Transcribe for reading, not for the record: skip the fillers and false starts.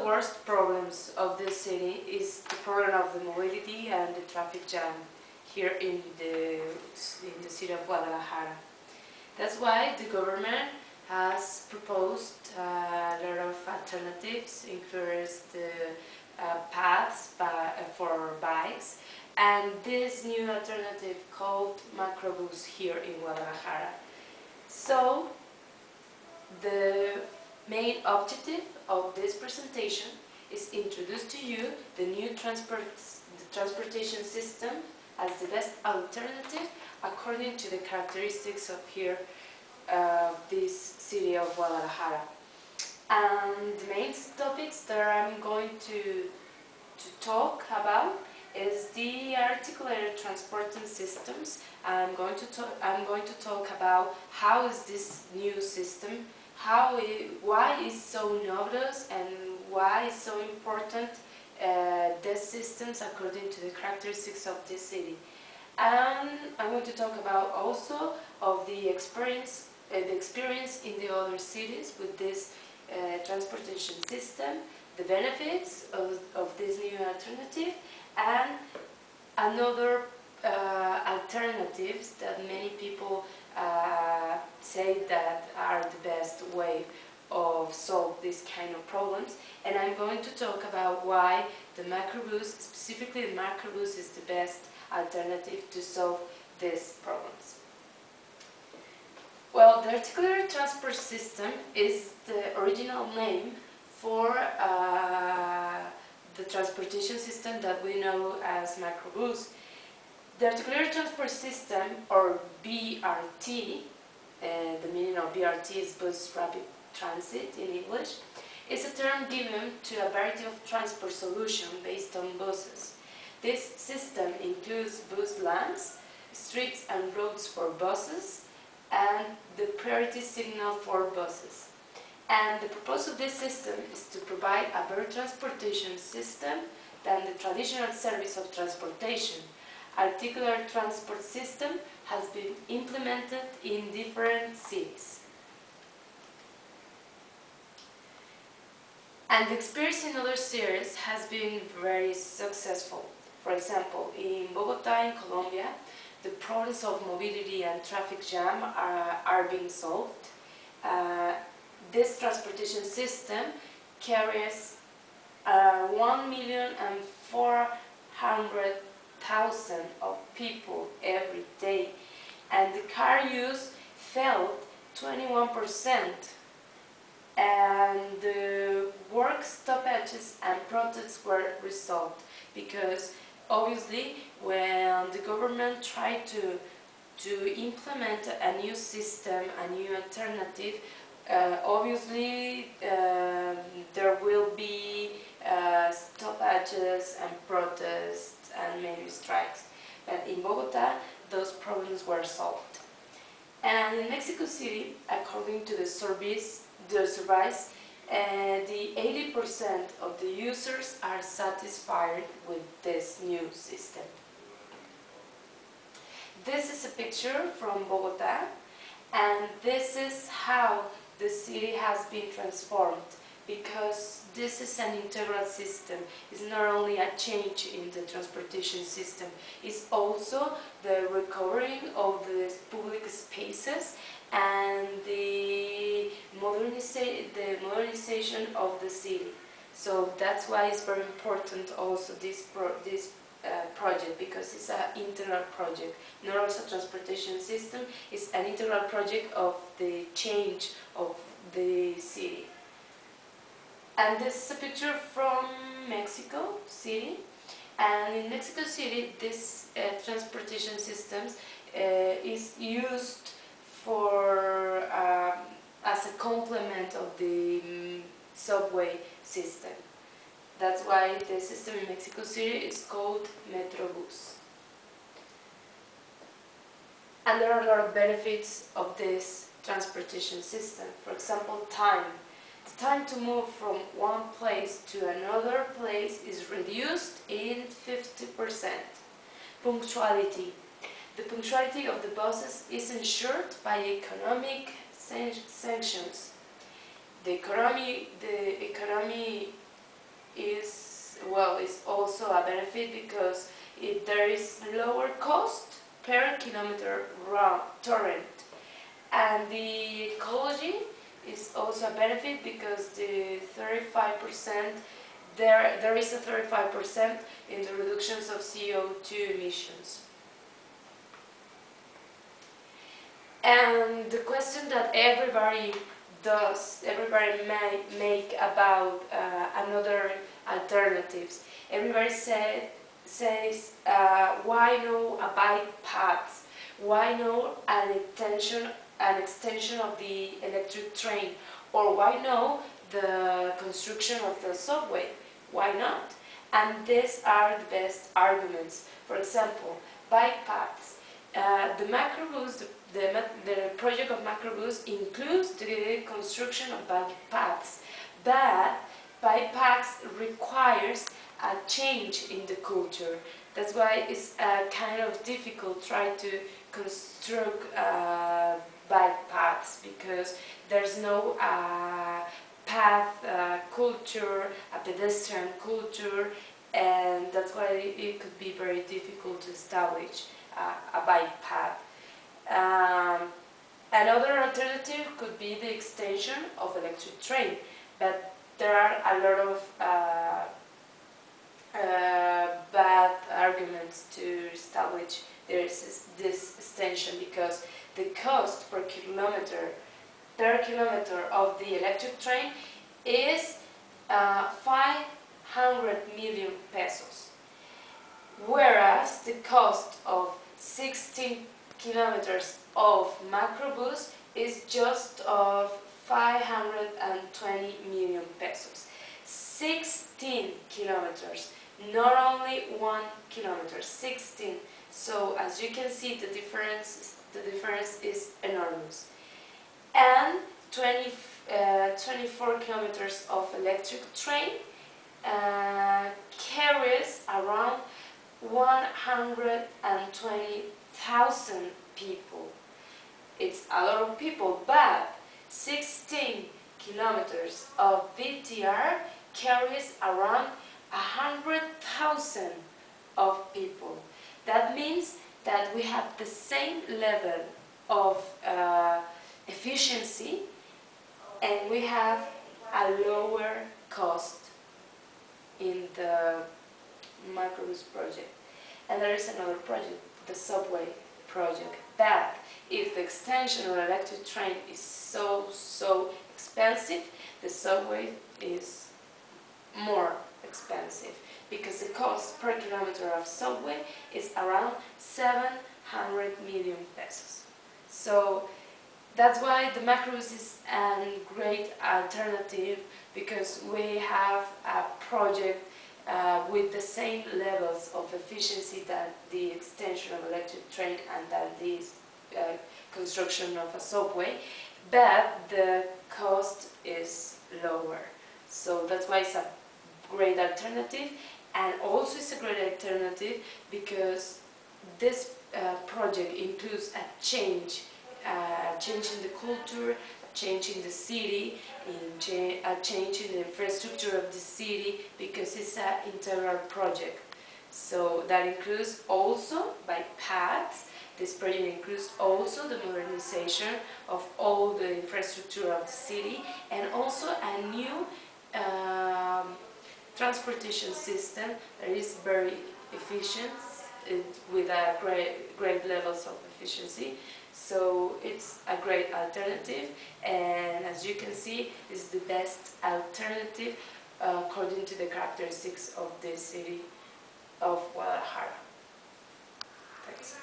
the worst problems of this city is the problem of the mobility and the traffic jam here in the city of Guadalajara. That's why the government has proposed a lot of alternatives, includes the paths for bikes, and this new alternative called Macrobus here in Guadalajara. So, the main objective of this presentation is introduce to you the new transportation system as the best alternative according to the characteristics of here, this city of Guadalajara. And the main topics that I'm going to talk about is the articulated transporting systems. I'm going to talk about how is this new system, why is so novel and why is so important these systems according to the characteristics of this city. And I'm going to talk about also of the experience in the other cities with this transportation system, the benefits of this new alternative, and another alternatives that many people say that are the best way of solve this kind of problems. And I'm going to talk about why the Macrobus, specifically the Macrobus, is the best alternative to solve these problems. Well, the articulated transport system is the original name for the transportation system that we know as Macrobus. The articulated transport system, or BRT, the meaning of BRT is bus rapid transit in English, is a term given to a variety of transport solutions based on buses. This system includes bus lanes, streets and roads for buses, and the priority signal for buses. And the purpose of this system is to provide a better transportation system than the traditional service of transportation. Articulated transport system has been implemented in different cities. And the experience in other cities has been very successful. For example, in Bogota, in Colombia, the problems of mobility and traffic jam are being solved. This transportation system carries 1,400,000 of people every day, and the car use fell 21%. And the work stoppages and protests were resolved because obviously when the government tried to implement a new system, a new alternative, obviously there will be stoppages and protests and maybe strikes. But in Bogota, those problems were solved. And in Mexico City, according to the surveys, the 80% of the users are satisfied with this new system. This is a picture from Bogota, and this is how the city has been transformed, because this is an integral system. It's not only a change in the transportation system, it's also the recovering of the public spaces and the modernization of the city. So that's why it's very important also this project, because it's an integral project. Not also transportation system, it's an integral project of the change of the city. And this is a picture from Mexico City. And in Mexico City, this transportation systems is used for as a complement of the subway system. That's why the system in Mexico City is called Metrobus. And there are a lot of benefits of this transportation system. For example, time. The time to move from one place to another place is reduced in 50%. Punctuality. The punctuality of the buses is ensured by economic sanctions. The economy is also a benefit because there is lower cost per kilometer torrent, and the ecology is also a benefit because the 35% there is a 35% in the reductions of CO2 emissions. And the question that everybody may make about another alternatives. Everybody says, why no a bike paths? Why no an extension of the electric train? Or why no the construction of the subway? Why not? And these are the best arguments. For example, bike paths. The macrobus, the project of macrobus includes the construction of bike paths, but bike paths requires a change in the culture. That's why it's kind of difficult try to construct bike paths, because there's no path culture, a pedestrian culture, and that's why it could be very difficult to establish a bike path. Another alternative could be the extension of electric train, but there are a lot of bad arguments to establish this extension, because the cost per kilometer of the electric train is 500 million pesos, whereas the cost of 16 kilometers of macrobus is just of 520 million pesos. 16 kilometers, not only 1 kilometer, 16. So as you can see, the difference is enormous. And 24 kilometers of electric train carries around 120,000 people. It's a lot of people, but 16 kilometers of VTR carries around 100,000 of people. That means that we have the same level of efficiency, and we have a lower cost in the macrobus project. And there is another project, the subway project, but if the extension of the electric train is so expensive, the subway is more expensive, because the cost per kilometer of subway is around 700 million pesos. So that's why the macrobus is a great alternative, because we have a project with the same levels of efficiency that the extension of electric train and that the construction of a subway, but the cost is lower. So that's why it's a great alternative, and also it's a great alternative because this project includes a change in the culture, a change in the city, a change in the infrastructure of the city, because it's an integral project. So that includes also bike paths. This project includes also the modernization of all the infrastructure of the city, and also a new transportation system that is very efficient, with a great levels of efficiency. So it's a great alternative, and as you can see, it's the best alternative according to the characteristics of the city of Guadalajara. Thanks.